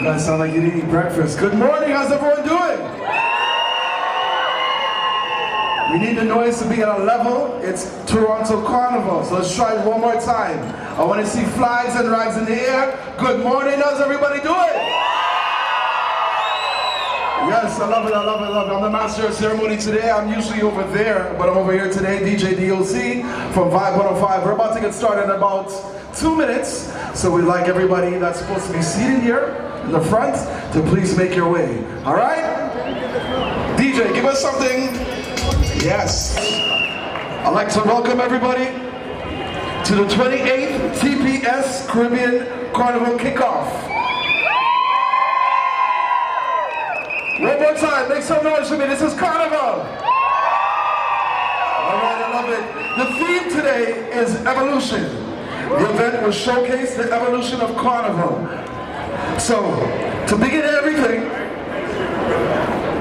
You guys sound like you didn't eat breakfast. Good morning, how's everyone doing? We need the noise to be at a level. It's Toronto Carnival, so let's try it one more time. I want to see flags and rags in the air. Good morning, how's everybody doing? Yes, I love it, I love it, I love it. I'm the master of ceremony today. I'm usually over there, but I'm over here today, DJ DOC from Vibe 105. We're about to get started in about 2 minutes, so we'd like everybody that's supposed to be seated here in the front to please make your way. All right? DJ, give us something. Yes. I'd like to welcome everybody to the 28th TPS Caribbean Carnival Kickoff. One more time, make some noise for me. This is Carnival. All right, I love it. The theme today is evolution. The event will showcase the evolution of Carnival. So, to begin everything,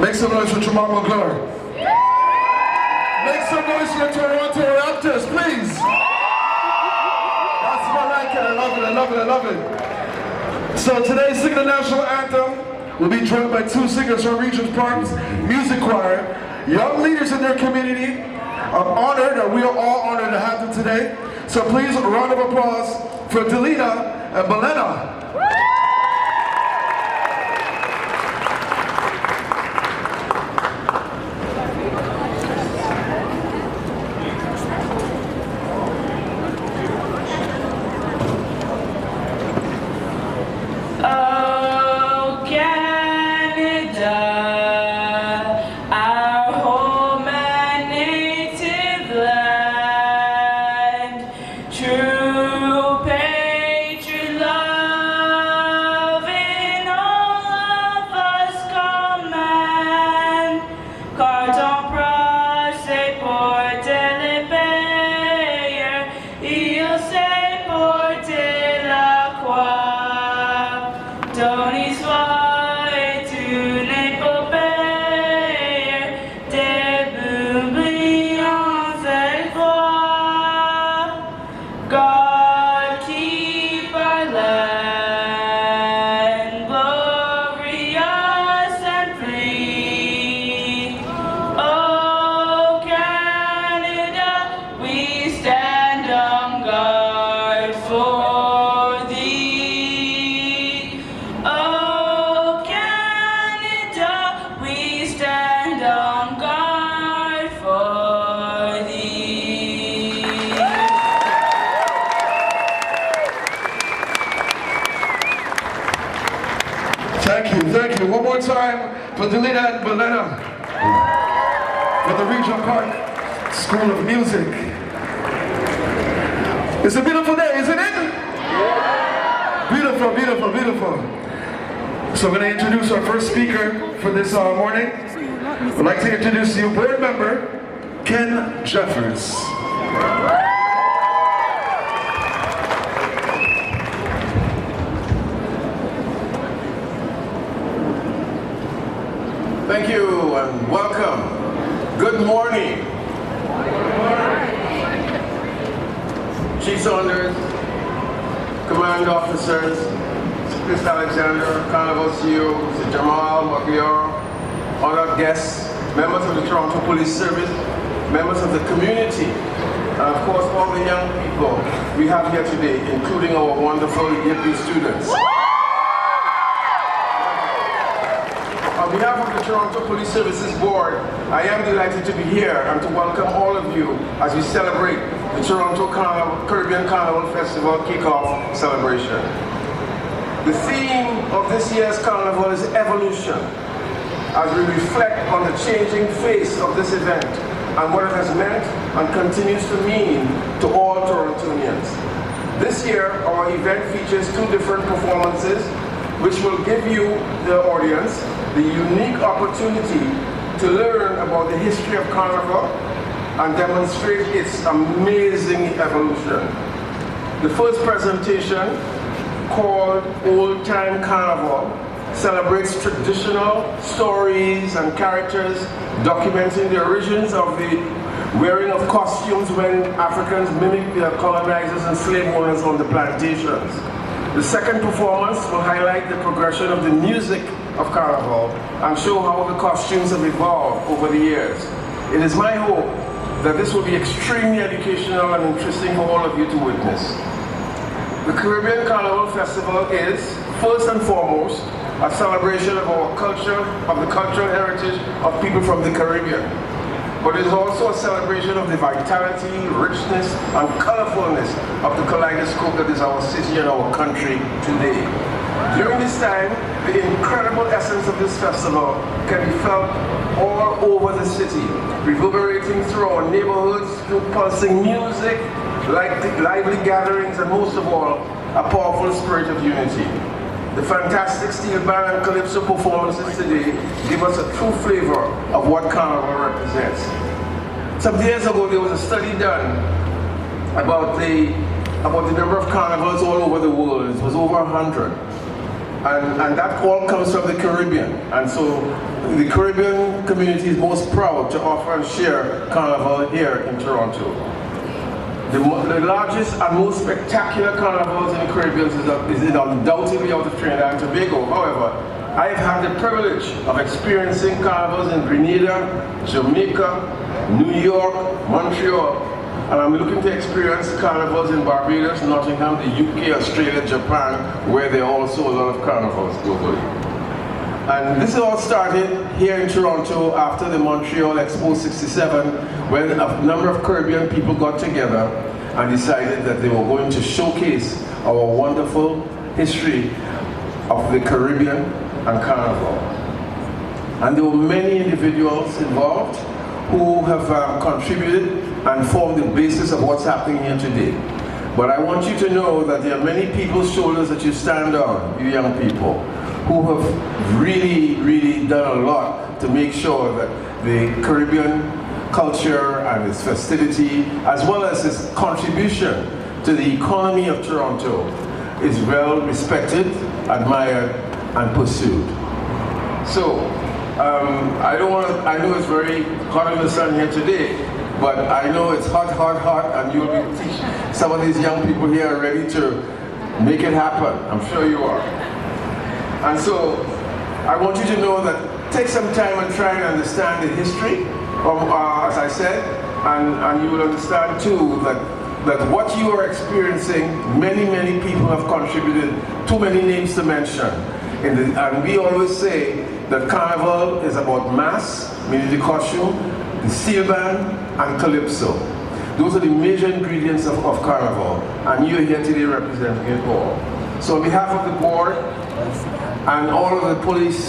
make some noise for Jamal McClure. Make some noise for the Toronto Raptors, please. That's what I like it. I love it, I love it, I love it. So today, singing the national anthem, we'll be joined by 2 singers from Regent Park's Music Choir, young leaders in their community. I'm honored, and we are all honored to have them today. So please, a round of applause for Delina and Belena. Thank you. One more time for Delina and Belena for the Regent Park School of Music. It's a beautiful day, isn't it? Beautiful, beautiful, beautiful. So I'm going to introduce our first speaker for this morning. I'd like to introduce you, board member Ken Jeffers. Thank you and welcome. Good morning. Chief Saunders, Command Officers, Chris Alexander, Carnival CEO, Mr. Jamal McClure, honored guests, members of the Toronto Police Service, members of the community, and of course all the young people we have here today, including our wonderful YIPI students. On behalf of the Toronto Police Services Board, I am delighted to be here and to welcome all of you as we celebrate the Toronto Caribbean Carnival Festival Kickoff celebration. The theme of this year's Carnival is evolution, as we reflect on the changing face of this event and what it has meant and continues to mean to all Torontonians. This year, our event features 2 different performances which will give you, the audience, the unique opportunity to learn about the history of Carnival and demonstrate its amazing evolution. The first presentation, called Old Time Carnival, celebrates traditional stories and characters documenting the origins of the wearing of costumes when Africans mimicked their colonizers and slave owners on the plantations. The second performance will highlight the progression of the music of Carnival and show how the costumes have evolved over the years. It is my hope that this will be extremely educational and interesting for all of you to witness. The Caribbean Carnival Festival is, first and foremost, a celebration of our culture, of the cultural heritage of people from the Caribbean. But it is also a celebration of the vitality, richness, and colorfulness of the kaleidoscope that is our city and our country today. During this time, the incredible essence of this festival can be felt all over the city, reverberating through our neighborhoods, through pulsing music, lively gatherings, and most of all, a powerful spirit of unity. The fantastic steel band and calypso performances today give us a true flavor of what Carnival represents. Some years ago, there was a study done about the number of carnivals all over the world. It was over 100. And that all comes from the Caribbean. And so the Caribbean community is most proud to offer and share Carnival here in Toronto. The largest and most spectacular carnivals in the Caribbean is undoubtedly out of Trinidad and Tobago. However, I have had the privilege of experiencing carnivals in Grenada, Jamaica, New York, Montreal, and I'm looking to experience carnivals in Barbados, Nottingham, the UK, Australia, Japan, where there are also a lot of carnivals globally. And this all started here in Toronto after the Montreal Expo 67, when a number of Caribbean people got together and decided that they were going to showcase our wonderful history of the Caribbean and Carnival. And there were many individuals involved who have contributed and formed the basis of what's happening here today. But I want you to know that there are many people's shoulders that you stand on, you young people, who have really done a lot to make sure that the Caribbean culture and its festivity, as well as its contribution to the economy of Toronto, is well respected, admired, and pursued. So, I know it's very hot in the sun here today, but I know it's hot, and you'll be teaching. Some of these young people here are ready to make it happen. I'm sure you are. And so, I want you to know that take some time and try and understand the history of, as I said, and you will understand too that what you are experiencing, many people have contributed, too many names to mention. And we always say that Carnival is about mass, meaning the costume, the steel band, and calypso. Those are the major ingredients of Carnival, and you're here today representing it all. So on behalf of the board, and all of the police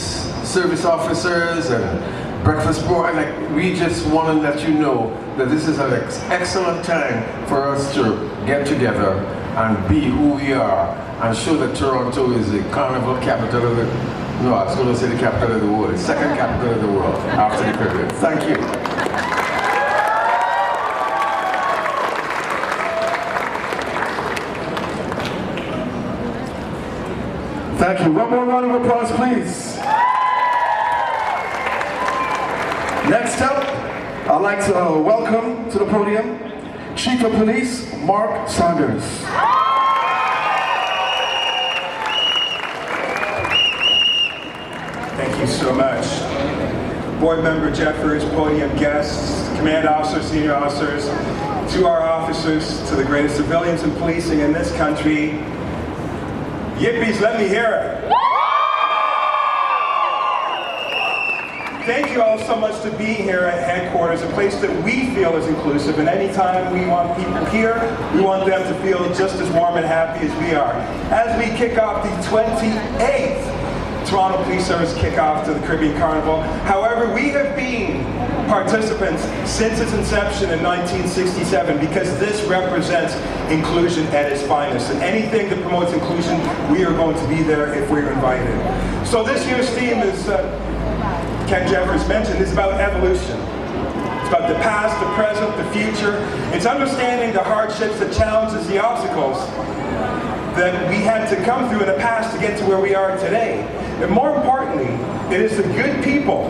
service officers and breakfast board, we just want to let you know that this is an excellent time for us to get together and be who we are and show that Toronto is the carnival capital of the, no, I was going to say the capital of the world, the second capital of the world after the Caribbean. Thank you. Thank you. One more round of applause, please. Next up, I'd like to welcome to the podium Chief of Police Mark Saunders. Thank you so much. Board Member Jeffers, podium guests, command officers, senior officers, to our officers, to the greatest civilians in policing in this country, yippies, let me hear it. Thank you all so much to be here at headquarters, a place that we feel is inclusive, and anytime we want people here, we want them to feel just as warm and happy as we are. As we kick off the 28th Toronto Police Service kickoff to the Caribbean Carnival. However, we have been participants since its inception in 1967 because this represents inclusion at its finest. And anything that promotes inclusion, we are going to be there if we're invited. So this year's theme is, Ken Jeffers mentioned, is about evolution. It's about the past, the present, the future. It's understanding the hardships, the challenges, the obstacles that we had to come through in the past to get to where we are today. And more importantly, it is the good people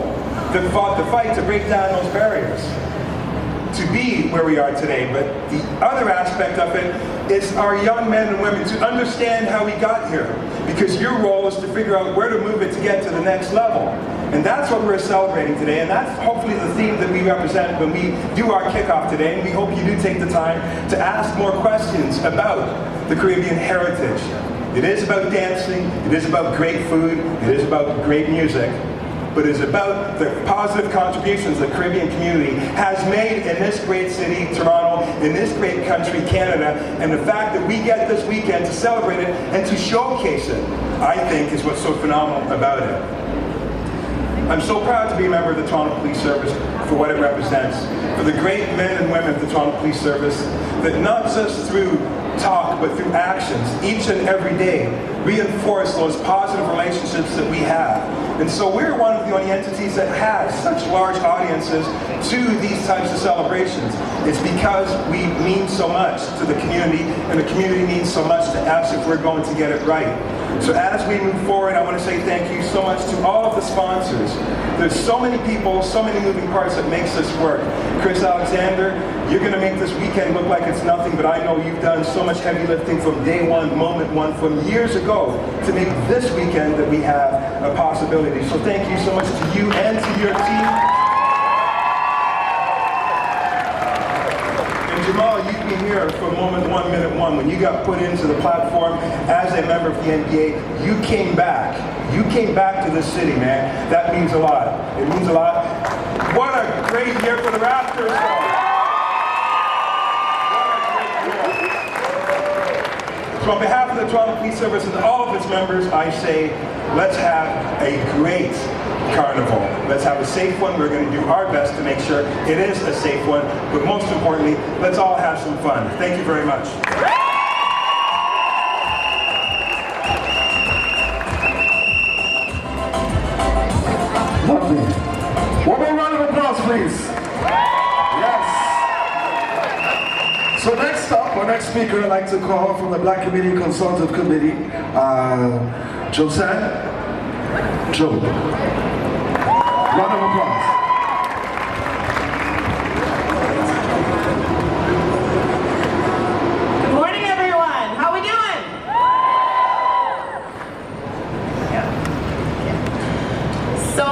that fought the fight to break down those barriers to be where we are today. But the other aspect of it is our young men and women to understand how we got here. Because your role is to figure out where to move it to get to the next level. And that's what we're celebrating today, and that's hopefully the theme that we represent when we do our kickoff today, and we hope you do take the time to ask more questions about the Caribbean heritage. It is about dancing, it is about great food, it is about great music, but it's about the positive contributions the Caribbean community has made in this great city, Toronto, in this great country, Canada, and the fact that we get this weekend to celebrate it and to showcase it, I think, is what's so phenomenal about it. I'm so proud to be a member of the Toronto Police Service for what it represents, for the great men and women of the Toronto Police Service that not just through talk but through actions each and every day reinforce those positive relationships that we have. And so we're one of the only entities that has such large audiences to these types of celebrations. It's because we mean so much to the community, and the community means so much to us if we're going to get it right. So as we move forward, I want to say thank you so much to all of the sponsors. There's so many people, so many moving parts that makes this work. Chris Alexander, you're going to make this weekend look like it's nothing, but I know you've done so much heavy lifting from day one, moment one, from years ago to make this weekend that we have a possibility. So thank you so much to you and to your team. And Jamal, you've been here for moment one, minute one. When you got put into the platform as a member of the NBA, you came back. You came back to this city, man. That means a lot. It means a lot. What a great year for the Raptors, though. So on behalf of the Toronto Police Service and all of its members, I say, let's have a great carnival. Let's have a safe one. We're going to do our best to make sure it is a safe one. But most importantly, let's all have some fun. Thank you very much. Lovely. One more round of applause, please. Yes. So next up, our next speaker I'd like to call from the Black Community Consultative Committee, Joseph. Round of applause. Good morning, everyone. How we doing? So,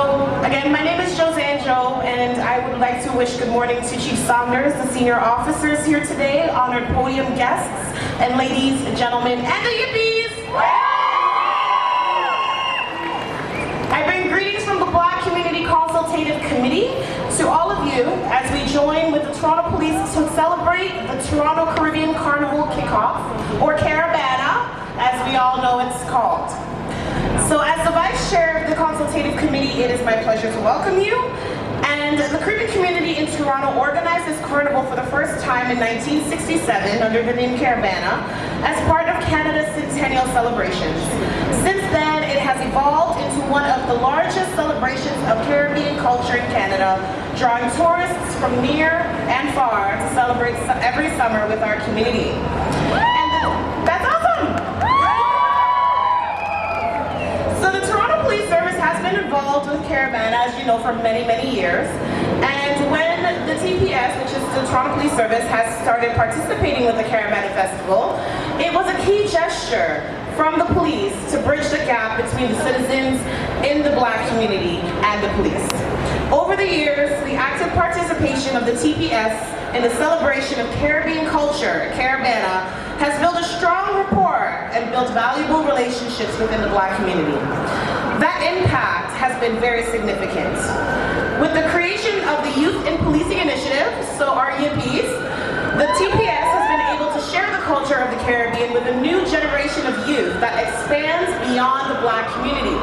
again, my name is Josanjo, and I would like to wish good morning to Chief Saunders, the senior officers here today, honored podium guests, and ladies and gentlemen, and the yippies! I bring greetings from the Black Community Consultative Committee to all of you as we join with the Toronto Police to celebrate the Toronto Caribbean Carnival Kickoff, or Caribana, as we all know it's called. So as the Vice Chair of the Consultative Committee, it is my pleasure to welcome you. And the Caribbean community in Toronto organized this carnival for the first time in 1967 under the name Caribana as part of Canada's centennial celebrations. Since then, it has evolved into one of the largest celebrations of Caribbean culture in Canada, drawing tourists from near and far to celebrate every summer with our community. And that's awesome! So the Toronto Police Service has been involved with Caribana, as you know, for many, many years. And when the TPS, which is the Toronto Police Service, has started participating with the Caribana Festival, it was a key gesture from the police to bridge the gap between the citizens in the Black community and the police. Over the years, the active participation of the TPS in the celebration of Caribbean culture, Caribana, has built a strong rapport and built valuable relationships within the Black community. That impact has been very significant. With the creation of the Youth in Policing Initiative, so our YIPPIes, the TPS has been able to share the culture of the Caribbean with a new generation of youth that expands beyond the Black community.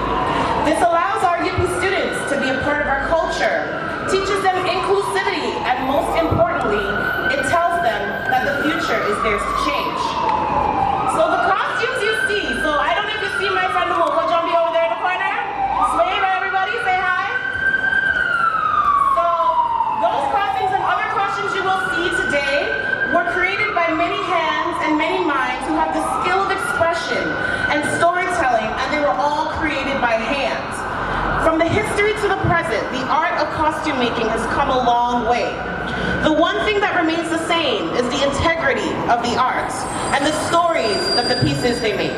This allows our YIPPie students to be a part of our culture, teaches them inclusivity, and most importantly, it tells them that the future is theirs to change. So the costumes you see, so I don't know if you see my friend Moko Jumbi over there in the corner. Wave at everybody, say hi. So those costumes and other costumes you will see today were created by many hands and many minds who have the skill of expression and storytelling, and they were all created by hand. From the history to the present, the art of costume making has come a long way. The one thing that remains the same is the integrity of the art and the stories that the pieces they make.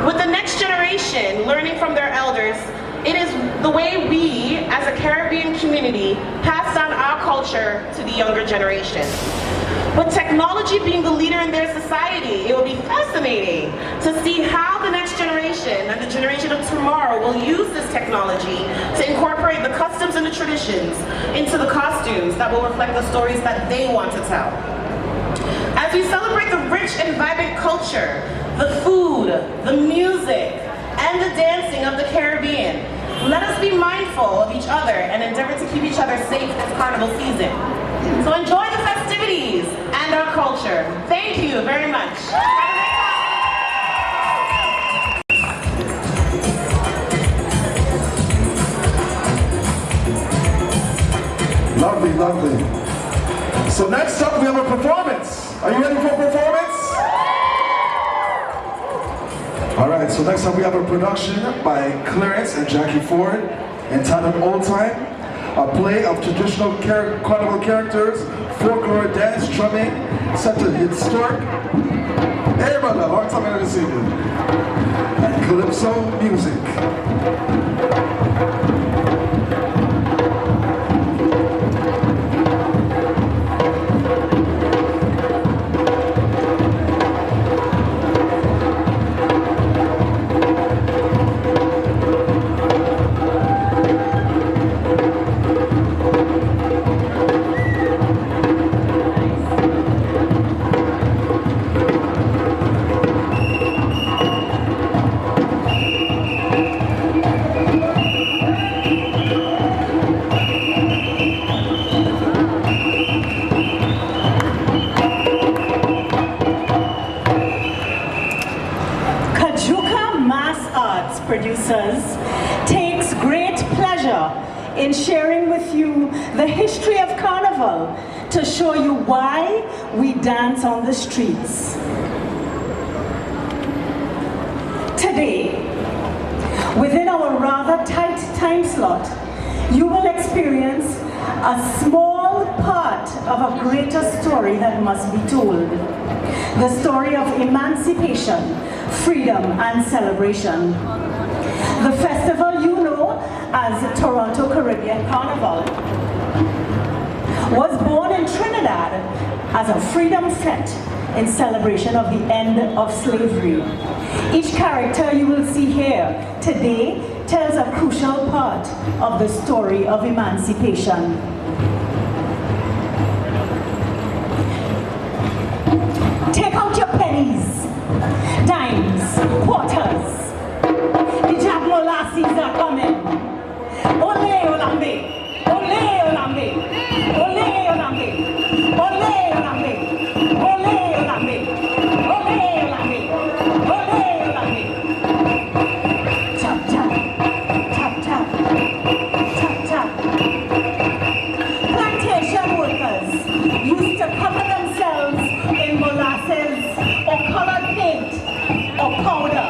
With the next generation learning from their elders, it is the way we, as a Caribbean community, pass down our culture to the younger generation. With technology being the leader in their society, it will be fascinating to see how the next generation and the generation of tomorrow will use this technology to incorporate the customs and the traditions into the costumes that will reflect the stories that they want to tell. As we celebrate the rich and vibrant culture, the food, the music, and the dancing of the Caribbean, let us be mindful of each other and endeavor to keep each other safe this carnival season. So enjoy the festivities and our culture. Thank you very much. Lovely, lovely. So next up we have a performance. Are you ready for a performance? All right, so next up we have a production by Clarence and Jackie Ford entitled Old Time, a play of traditional carnival characters, folklore dance, drumming, set to historic, hey brother, long time I never seen you, and calypso music. Producers takes great pleasure in sharing with you the history of Carnival to show you why we dance on the streets. Today, within our rather tight time slot, you will experience a small part of a greater story that must be told. The story of emancipation, freedom, and celebration. The festival you know as Toronto Caribbean Carnival was born in Trinidad as a freedom fete in celebration of the end of slavery. Each character you will see here today tells a crucial part of the story of emancipation. Take out your pennies, dimes, quarters. The Jack Molasses are coming. Ole Olambe, Ole Olambe, Ole Olambe, Ole Olambe, Ole Olambe, Ole Olambe, Ole Olambe. Tap tap, tap tap, tap tap. Plantation workers used to cover themselves in molasses or colored paint or powder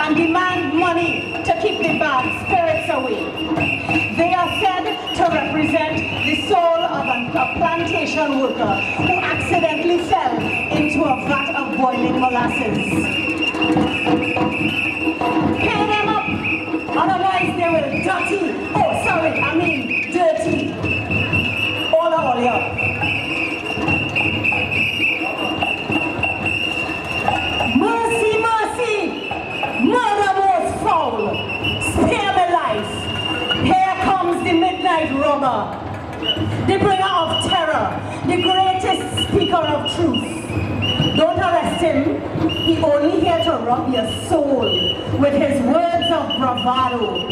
and demand money to keep the bad spirits away. They are said to represent the soul of a plantation worker who accidentally fell into a vat of boiling molasses. Pay them up, otherwise they will dirty. All ya. Mercy, mercy, murder most foul. Spare my life. Here comes the midnight robber, the bringer of terror, the greatest speaker of truth. Don't arrest him. He only here to rob your soul with his words of bravado.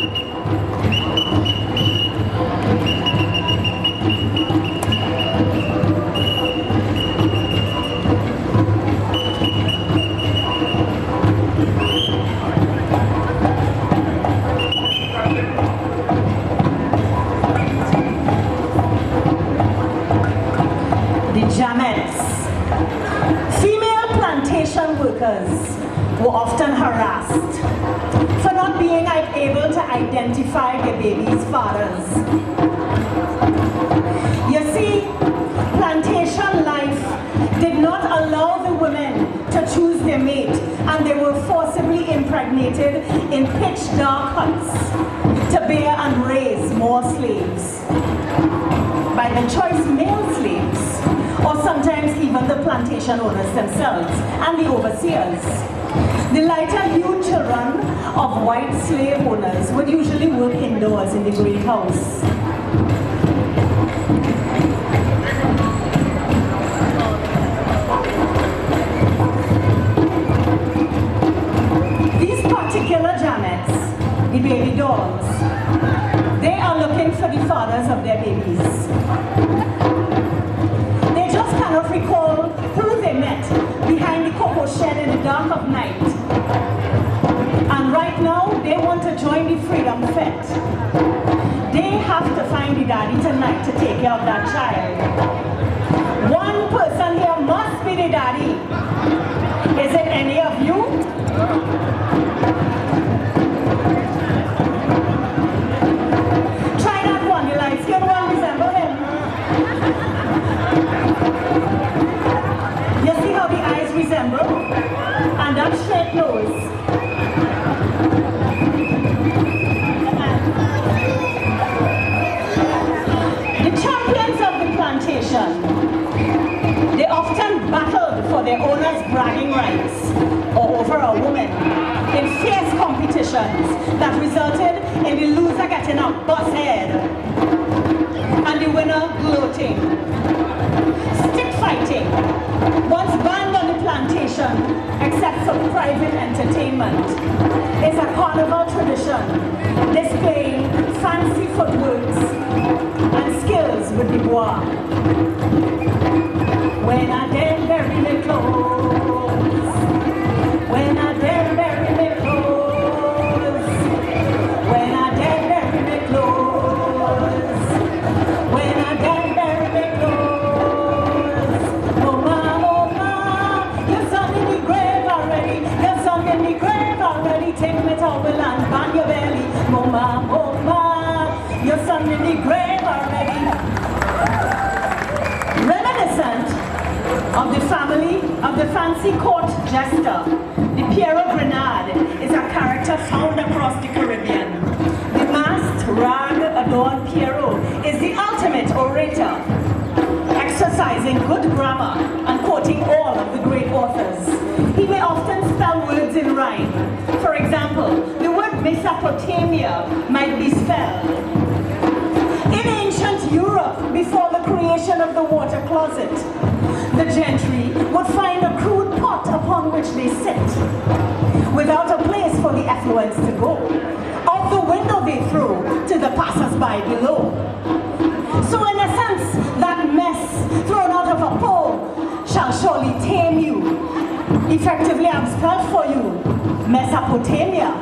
Female plantation workers were often harassed for not being able to identify their babies' fathers. You see, located in pitch dark huts to bear and raise more slaves by the choice male slaves, or sometimes even the plantation owners themselves and the overseers. The lighter-hued children of white slave owners would usually work indoors in the great house. These particular Janets, the baby dolls, they are looking for the fathers of their babies. They just cannot recall who they met behind the cocoa shed in the dark of night. And right now, they want to join the Freedom Fete. They have to find the daddy tonight to take care of that child. One person here must be the daddy. Is it any of you? Try that one, the light-skinned one, resemble him. You see how the eyes resemble? And that straight nose. The champions of the plantation, they often battled for their owners' bragging rights or over a woman in fierce competitions that resulted in the loser getting a bus head and the winner gloating. Stick fighting, once banned on the plantation except for private entertainment, is a carnival tradition displaying fancy footworks and skills with the bois. When I then bury me clothes, when I then bury me clothes, when I then bury me clothes, when I then bury me clothes. Mama, mama, your son in the grave already, your son in the grave already. Take me towel and bang your belly. Mama, mama, your son in the grave already. Reminiscent of the family of the fancy court jester, the Piero Grenade is a character found across the Caribbean. The masked, rag-adorned Piero is the ultimate orator, exercising good grammar and quoting all of the great authors. He may often spell words in rhyme. For example, the word Mesopotamia might be spelled. In ancient Europe, before the creation of the water closet, the gentry would find a crude pot upon which they sit, without a place for the effluents to go. Out the window they throw to the passers-by below. So in a sense, that mess thrown out of a pole shall surely tame you. Effectively, I've spelled for you Mesopotamia.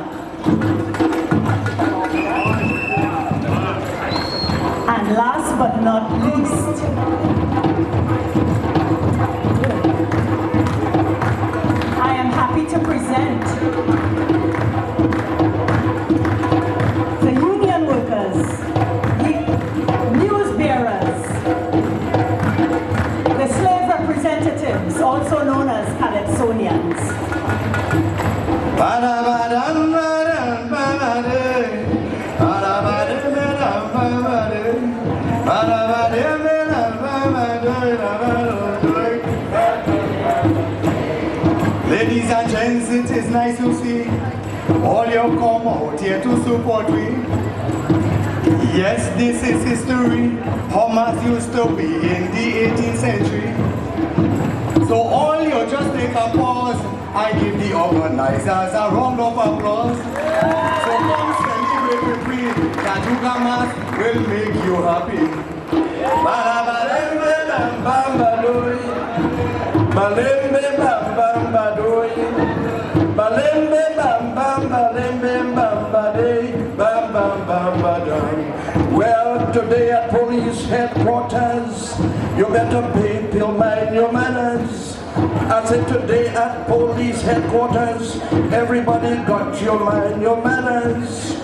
And last but not least, I am happy to present the union workers, the news bearers, the slave representatives, also known as Calypsonians. Ladies and gents, it is nice to see all you come out here to support me. Yes, this is history, how mass used to be in the 18th century. So all you just take a pause, I give the organizers a round of applause. So come celebrate with me, Kajuga Mass will make you happy. Balembe bam bam badoy, balembe bam bam balembe bam baday, bam bam bam badam. Well, today at police headquarters, you better mind your manners. I said today at police headquarters, everybody got your mind your manners.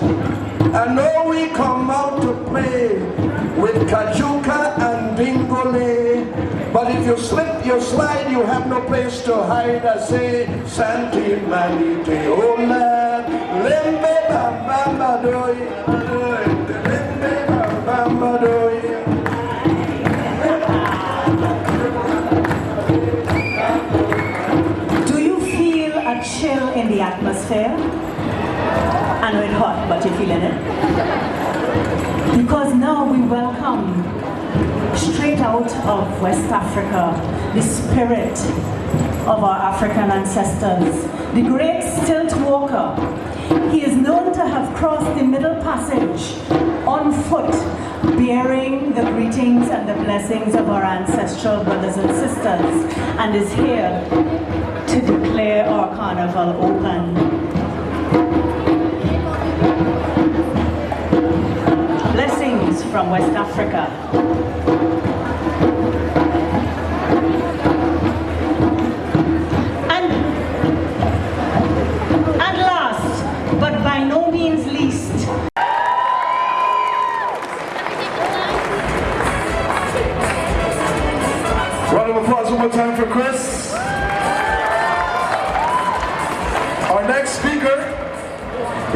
I know we come out to play with Kajuka and Dingole. But if you slip, you slide, you have no place to hide. I say, Santi Manite, oh, Limbe bam bam badoy, limbe bam bam badoy. Do you feel a chill in the atmosphere? I know it's hot, but you're feeling it? Because now we welcome, straight out of West Africa, the spirit of our African ancestors, the great stilt walker. He is known to have crossed the Middle Passage on foot, bearing the greetings and the blessings of our ancestral brothers and sisters, and is here to declare our carnival open. Blessings from West Africa. And last, but by no means least, Round of applause one more time for Chris. Our next speaker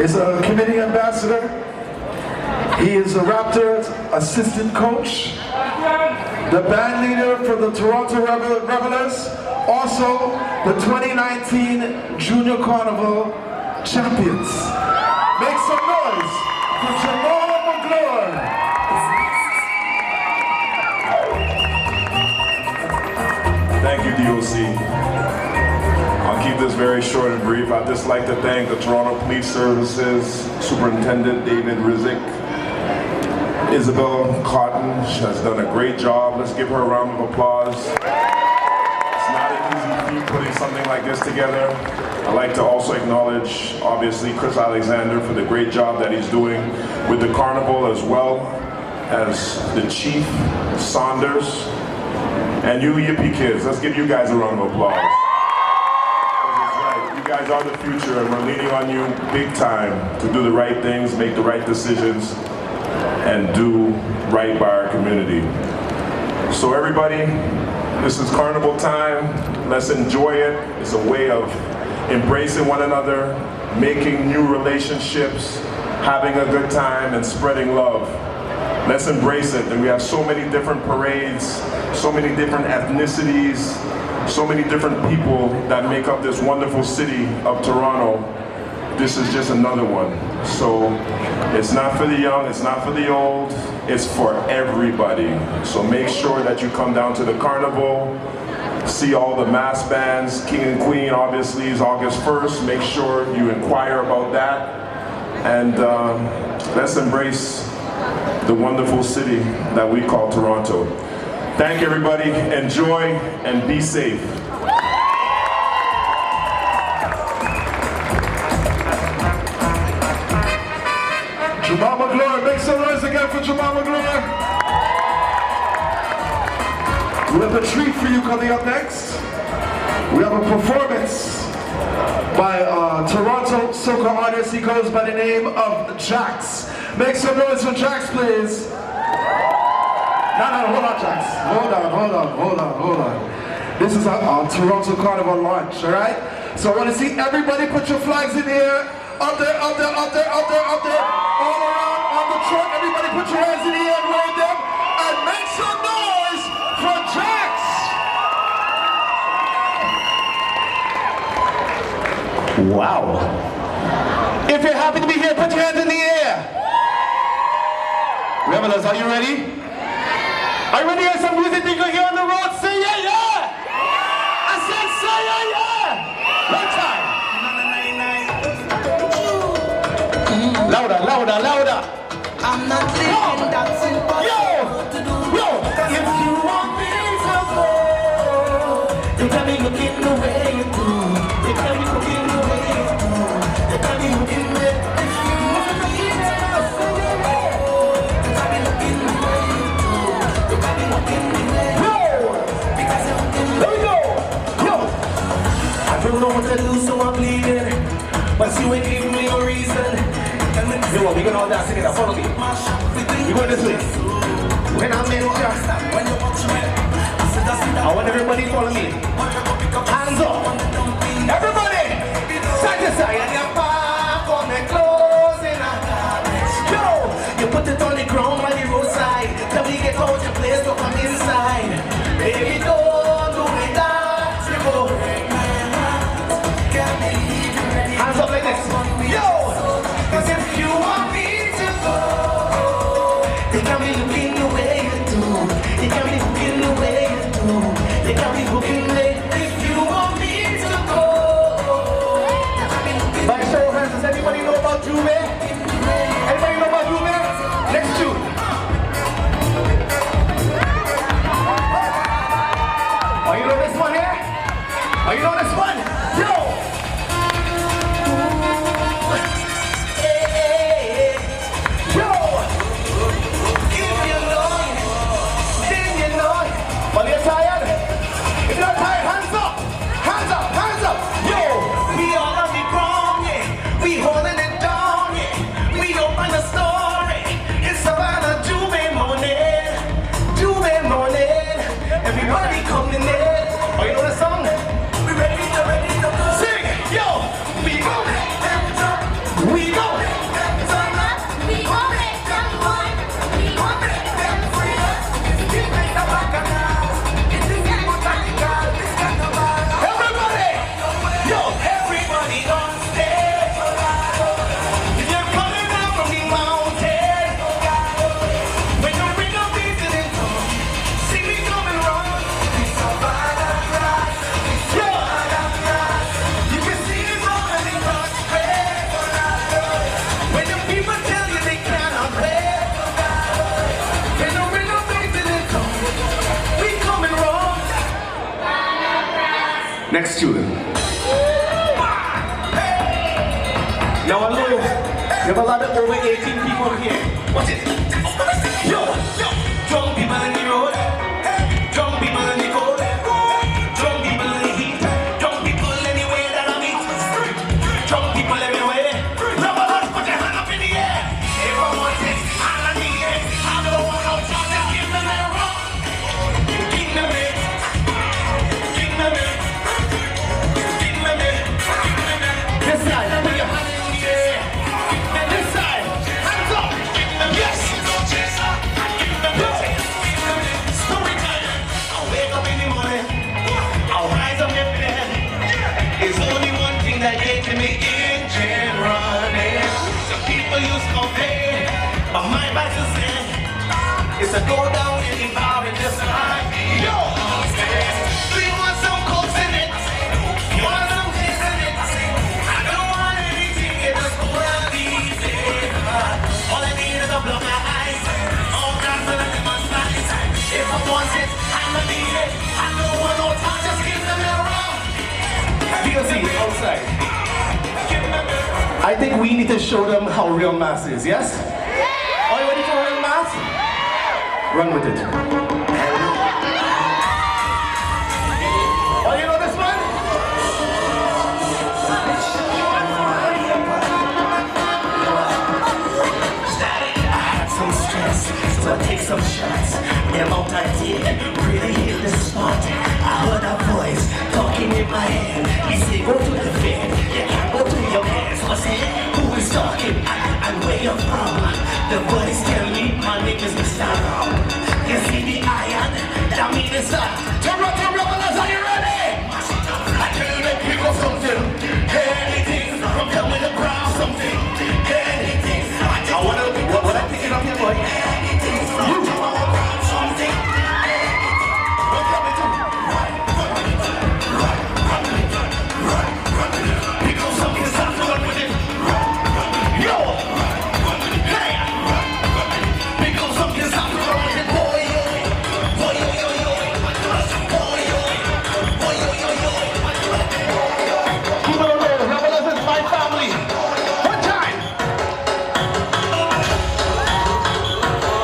is a committee ambassador. He is a Raptors assistant coach, the band leader for the Toronto Revelers, also the 2019 Junior Carnival champions. Make some noise for Jamal McGlure. Thank you, DOC. I'll keep this very short and brief. I'd just like to thank the Toronto Police Services, Superintendent David Rizek, Isabel Cotton. She has done a great job. Let's give her a round of applause. It's not an easy feat putting something like this together. I'd like to also acknowledge, obviously, Chris Alexander for the great job that he's doing with the carnival, as well as the Chief Saunders. And you Yippee kids, let's give you guys a round of applause. Because it's right, you guys are the future and we're leaning on you big time to do the right things, make the right decisions, and do right by our community. So everybody, this is carnival time. Let's enjoy it. It's a way of embracing one another, making new relationships, having a good time, and spreading love. Let's embrace it. And we have so many different parades, so many different ethnicities, so many different people that make up this wonderful city of Toronto. This is just another one. So it's not for the young, it's not for the old, it's for everybody. So make sure that you come down to the carnival, see all the mass bands. King and Queen obviously is August 1st. Make sure you inquire about that. And let's embrace the wonderful city that we call Toronto. Thank you, everybody. Enjoy and be safe. Jamal McGlure, make some noise again for Jamal McGlure. We have a treat for you coming up next. We have a performance by Toronto soca artist. He goes by the name of Jax. Make some noise for Jax, please. No, hold on, Jax. Hold on. This is our Toronto Carnival launch, all right? So I want to see everybody put your flags in the air. Up there. All around, on the truck. Everybody put your hands in the air and wave them. And make some noise for Jax. Wow. If you're happy to be here, put your hands in the air. Revelers, are you ready? Are you ready to hear some music that you can hear on the road? Say yeah, yeah! I said say yeah, yeah! One time. Louder. I'm not living, that's impossible to do. If you want me to go, you got me looking the way you do. You got me looking the way you do. You got me looking the way you do. If you want me to go, you got me looking the way you do. You got me looking the way you do. Because you're looking the way you do. I don't know what to do, so I'm bleeding. But you ain't giving me a reason. You know what, we're gonna all dance together, follow me. We're going this way. When I'm in here, I want everybody to follow me. Hands up. Everybody, side to side. put it on the ground by the roadside. Till we get out the place to come inside. Baby, don't do it that. You go. Hands up like this. Yo! Cause if you want me to go, they can be looking the way you do. They can be looking the way you do. They can be looking late. If you want me to go. By show of hands, does anybody know about Juve? Anybody know about Juve? Next tune. Oh, you know this one here? Oh, you know this one? Yo! Hey, yo! If you know it, then you know it. But you're tired? If you're not tired, hands up! Hands up! Hands up! Yo! We all on the ground, yeah. We holding it down, yeah. We open the story. It's Savannah Juve morning. Juve morning. Everybody coming in. Oh, you know the song? We ready to go. Sing! Yo! We go! We go! Everybody! Yo! Everybody on stage! If you're coming down from the mountain, when you bring up these in it, see me coming wrong. Yo! You can see it rolling in the street. When the people tell you they cannot play, when you bring up these in it, we coming wrong. Next tune. Now I know you have a lot of over 18 people here. Watch it. Yo, yo. Drunk people in the road. Drunk people in the cold. Drunk people in the heat. Drunk people anywhere that I meet. Drunk people everywhere. Rubber hands, put your hand up in the air. If I want it, hand on the air. I don't want no talk, just give them a rock. Give them it. Give them it. Give them it. This side, put your hand in the air. This side, hands up. Yes. Yo. Story time. I wake up in the morning. I rise up in bed. It's only one thing that gets me engine running. Some people use cocaine, but my advice is in. It's to go down in the bar and just like yo. Do you want some coke in it? You want some kiss in it? I don't want anything, it just wanna be there. All I need is a blow my eyes. All kinds of nothing but nice. If I want it, I'ma need it. I don't want no talk, just give them a run. DOC, outside. I think we need to show them how real mass is, yes? Are you ready for real mass? Run with it. Oh, you know this one? I had some stress, so I take some shots. The amount I did really hit the spot. I heard a voice talking in my head. He said, go to the bed, you can't go to your hands. I said, who is talking and where you from? The voice tell me my name is Mr. Ram. You see the iron, that means it's that. Turn up, are you ready? I tell you pick up something, anything, from coming to grab something, anything. I wanna, what I picking up here, boy? You grab something. We're coming to pick up something, start to run with it. Yo! Hey! Pick up something, start to run with it, boy. Boy, yo, yo, yo. Boy, yo. Boy, yo, yo, yo. People don't know, Rebels is my family. One time.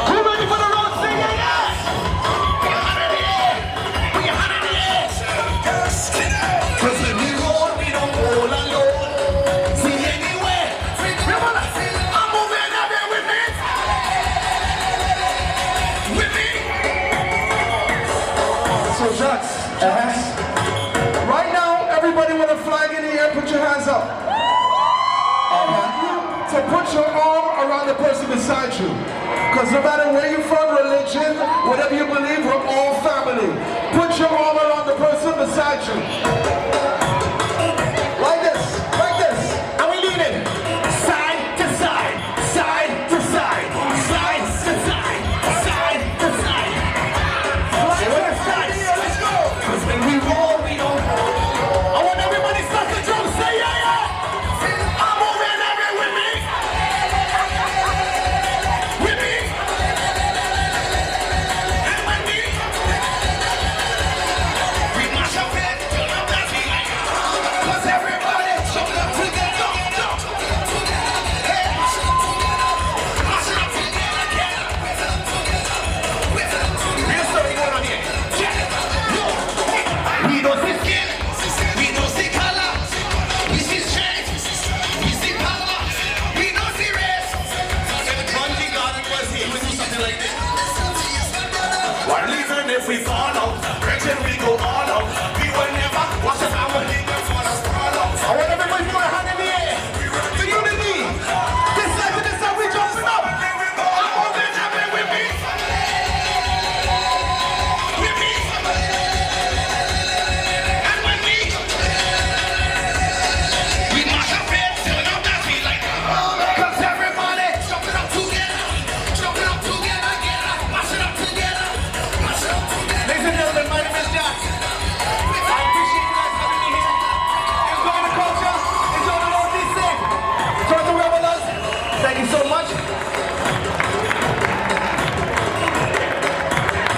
Who ready for the road? Say yeah, yeah. Put your hand in the air. Put your hand in the air. Cause when we roll, we don't roll alone. See anywhere. Remember, I'm moving out there with me. With me. So Jacques, right now, everybody with a flag in the air, put your hands up. I want you to put your arm around the person beside beside you. Because no matter where you're from, religion, whatever you believe, we're all family. Put your arm around the person beside you. Like this, like this. And we lean in. Side to side, side to side, side to side, side to side. Let's go. 'Cause when we roll, we don't roll. I want everybody start the drum, say yeah, yeah. I'm moving every with me. With me. And when we mash up it, turn up that beat. 'Cause everybody jump up together. Hey, mash it up together again. Real story going on here. Check it. We don't see skin, we don't see color, we see strength, we see power, we don't see race. If Bungie Garden was here, we do something like this. What even if we fall out, Gretchen we go all out, we will never watch us our leader for us fall out. I want everybody to put a hand in the air, the unity, this side to this side, we jumping up. I'm moving every with me. With me. And when we mash up it, turn up that beat like 'cause everybody jumping up together, mash it up together, mash it up together. Ladies and gentlemen, my name is Jack. I appreciate you guys having me here. Enjoy the culture, enjoy the Northeast thing. Toronto Rebels, thank you so much.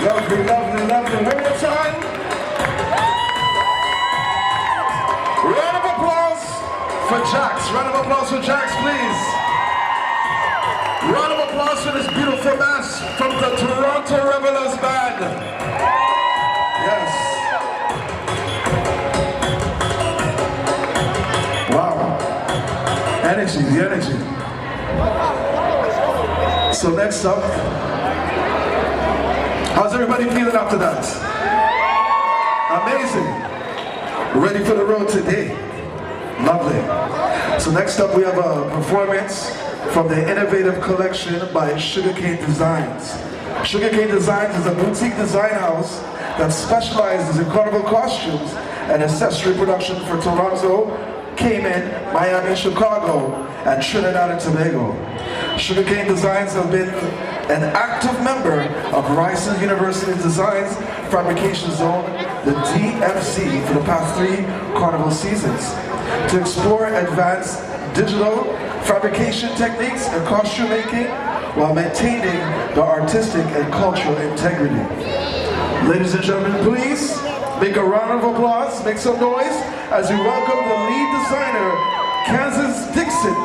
Lovely, lovely, lovely. One more time. Round of applause for Jax. Round of applause for Jax, please. Round of applause for this beautiful mass from the Toronto Rebels Band. Yes. Wow. Energy, the energy. So next up, how's everybody feeling after that? Amazing. Ready for the road today. Lovely. So next up we have a performance from the Innovative Collection by Sugarcane Designs. Sugarcane Designs is a boutique design house that specializes in carnival costumes and accessory production for Toronto, Cayman, Miami, Chicago, and Trinidad and Tobago. Sugarcane Designs have been an active member of Ryerson University Designs Fabrication Zone, the DFZ, for the past 3 carnival seasons to explore advanced digital fabrication techniques and costume making while maintaining the artistic and cultural integrity. Ladies and gentlemen, please make a round of applause, make some noise as we welcome the lead designer, Kansas Dixon,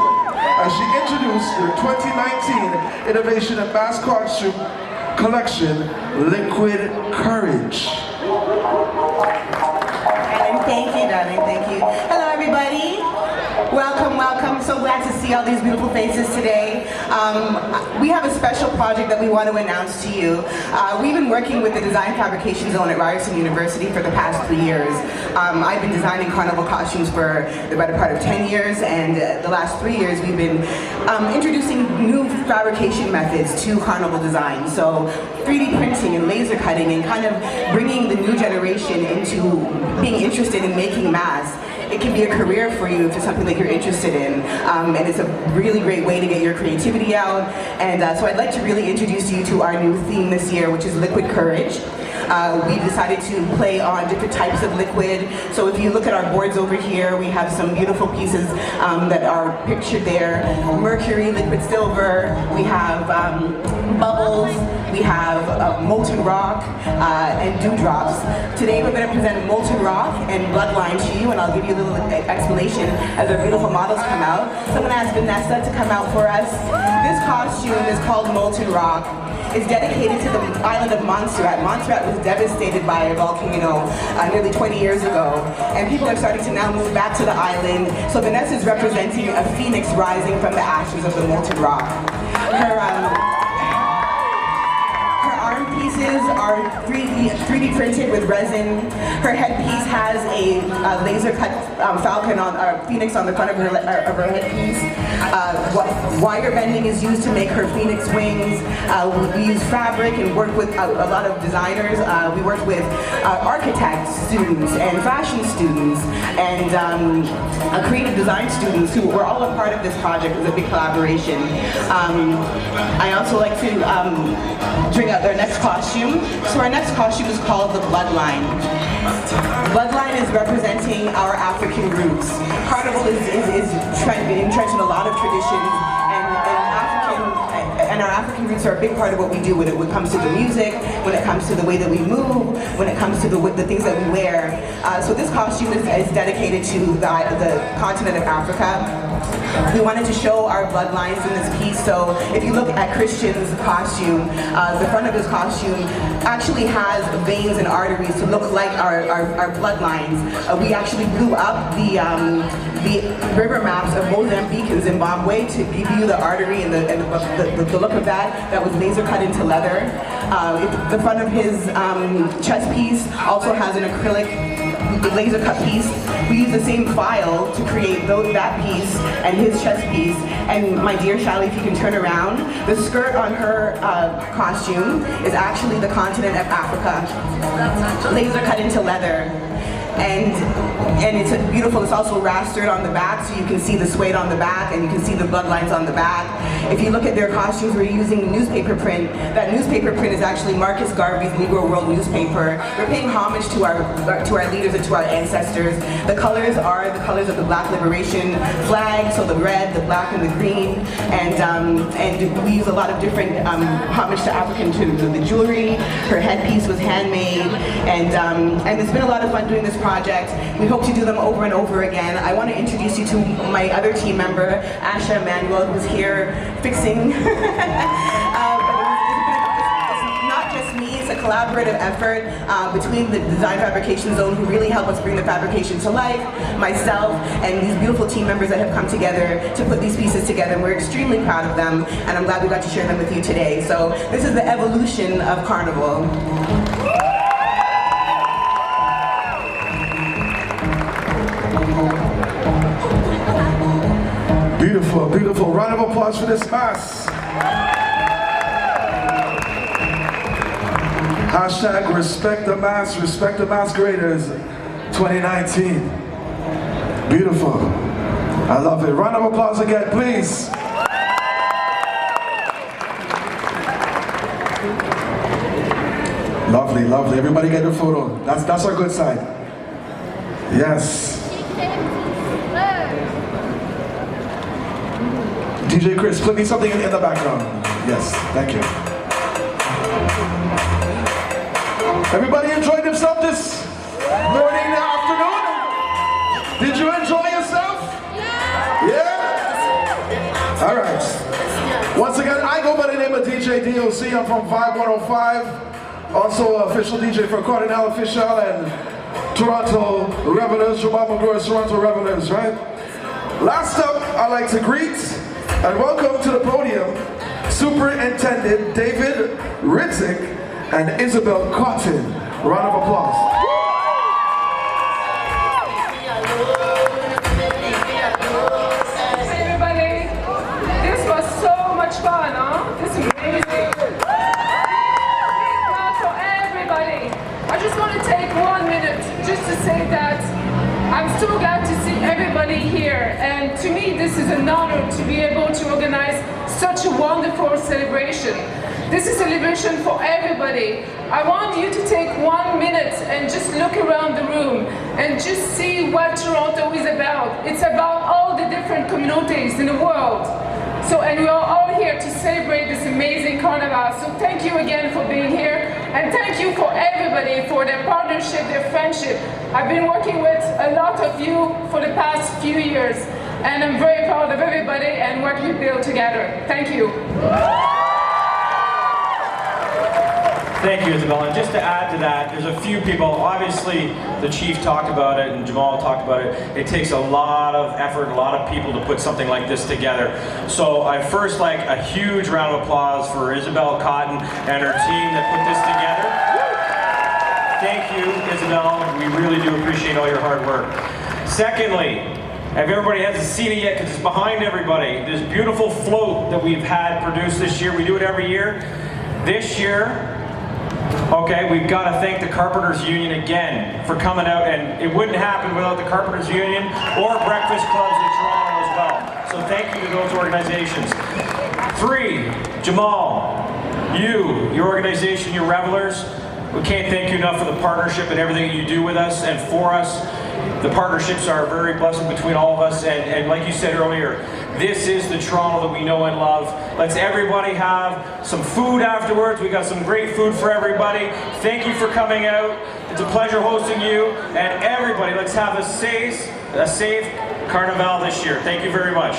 as she introduced the 2019 Innovation and Mass Costume Collection, Liquid Courage. Thank you, darling, thank you. Hello, everybody. Welcome, welcome. So glad to see all these beautiful faces today. We have a special project that we want to announce to you. We've been working with the Design Fabrication Zone at Ryerson University for the past 3 years. I've been designing carnival costumes for the better part of 10 years, and the last 3 years we've been introducing new fabrication methods to carnival design. So 3D printing and laser cutting and kind of bringing the new generation into being interested in making masks. It can be a career for you if it's something that you're interested in, and it's a really great way to get your creativity out. And so I'd like to really introduce you to our new theme this year, which is Liquid Courage. We decided to play on different types of liquid. So if you look at our boards over here, we have some beautiful pieces that are pictured there. Mercury, liquid silver, we have bubbles, we have molten rock, and dewdrops. Today we're going to present molten rock and bloodline to you, and I'll give you a little explanation as our beautiful models come out. So I'm going to ask Vanessa to come out for us. This costume is called Molten Rock. It's dedicated to the island of Montserrat. Montserrat was devastated by a volcano nearly 20 years ago, and people are starting to now move back to the island. So Vanessa is representing a phoenix rising from the ashes of the molten rock. Her arm pieces are 3D printed with with resin. Her headpiece has a laser cut falcon on phoenix on the front of her headpiece. Wire bending is used to make her phoenix wings. We use fabric and work with a lot of designers. We work with architect students and fashion students and creative design students who were all a part of this project. It was a big collaboration. I also like to bring out their next costume. So our next costume is called the Bloodline. Bloodline is representing our African roots. Carnival is entrenched in a lot of traditions, and our African roots are a big part of what we do when it comes to the music, when it comes to the way that we move, when it comes to the things that we wear. So this costume is dedicated to the continent of Africa. We wanted to show our bloodlines in this piece, so if you look at Christian's costume, the front of his costume actually has veins and arteries to look like our bloodlines. We actually blew up the river maps of Mozambique and Zimbabwe to give you the artery and the look of that. That was laser cut into leather. The front of his chest piece also has an acrylic laser cut piece. We use the same file to create that piece and his chest piece. And my dear Shally, if you can turn around, the skirt on her costume is actually the continent of Africa, laser cut into leather. And it's beautiful. It's also rastered on the back, so you can see the suede on the back and you can see the bloodlines on the back. If you look at their costumes, we're using newspaper print. That newspaper print is actually Marcus Garvey's Negro World newspaper. We're paying homage to our leaders and to our ancestors. The colors are the colors of the Black Liberation flag, so the red, the black, and the green. And we use a lot of different homage to African to the jewelry. Her headpiece was handmade, and it's been a lot of fun doing this project. We hope to do them over and over again. I want to introduce you to my other team member, Asha Manuel, who's here fixing. It's not just me, it's a collaborative effort between the Design Fabrication Zone, who really help us bring the fabrication to life, myself, and these beautiful team members that have come together to put these pieces together. And we're extremely proud of them, and I'm glad we got to share them with you today. So this is the evolution of Carnival. Beautiful, beautiful. Round of applause for this mass. Hashtag respect the mass, respect the masqueraders 2019. Beautiful. I love it. Round of applause again, please. Lovely, lovely. Everybody get a photo. That's our good side. Yes. DJ Chris, put me something in the background. Yes, thank you. Everybody enjoyed themselves this morning and afternoon? Did you enjoy yourself? Yeah? All right. Once again, I go by the name of DJ DOC. I'm from Vibe 105. Also official DJ for Cardinal Official and Toronto Revelers, Jamal McGraw's Toronto Revelers, right? Last up, I'd like to greet and welcome to the podium Superintendent David Ritzik and Isabel Cotton. Round of applause. Hey everybody, this was so much fun, huh? This is amazing. Big applause for everybody. I just want to take 1 minute just to say that I'm so glad to see everybody here, and to me this is an honor to be able to organize such a wonderful celebration. This is a celebration for everybody. I want you to take 1 minute and just look around the room and just see what Toronto is about. It's about all the different communities in the world. So, and we are all here to celebrate this amazing carnival. So thank you again for being here, and thank you for everybody for their partnership, their friendship. I've been working with a lot of you for the past few years, and I'm very proud of everybody and what we built together. Thank you. Thank you, Isabella. And just to add to that, there's a few people, obviously the chief talked about it and Jamal talked about it. It takes a lot of effort, a lot of people to put something like this together. So I'd first like a huge round of applause for Isabel Cotton and her team that put this together. Thank you, Isabel. We really do appreciate all your hard work. Secondly, if everybody hasn't seen it yet, because it's behind everybody, this beautiful float that we've had produced this year. We do it every year. This year, okay, we've got to thank the Carpenters Union again for coming out, and it wouldn't happen without the Carpenters Union or breakfast clubs in Toronto as well. So thank you to those organizations. 3, Jamal, your organization, your revelers, we can't thank you enough for the partnership and everything that you do with us and for us. The partnerships are a very blessing between all of us, and like you said earlier, this is the Toronto that we know and love. Let's everybody have some food afterwards. We got some great food for everybody. Thank you for coming out. It's a pleasure hosting you, and everybody, let's have a safe Carnival this year. Thank you very much.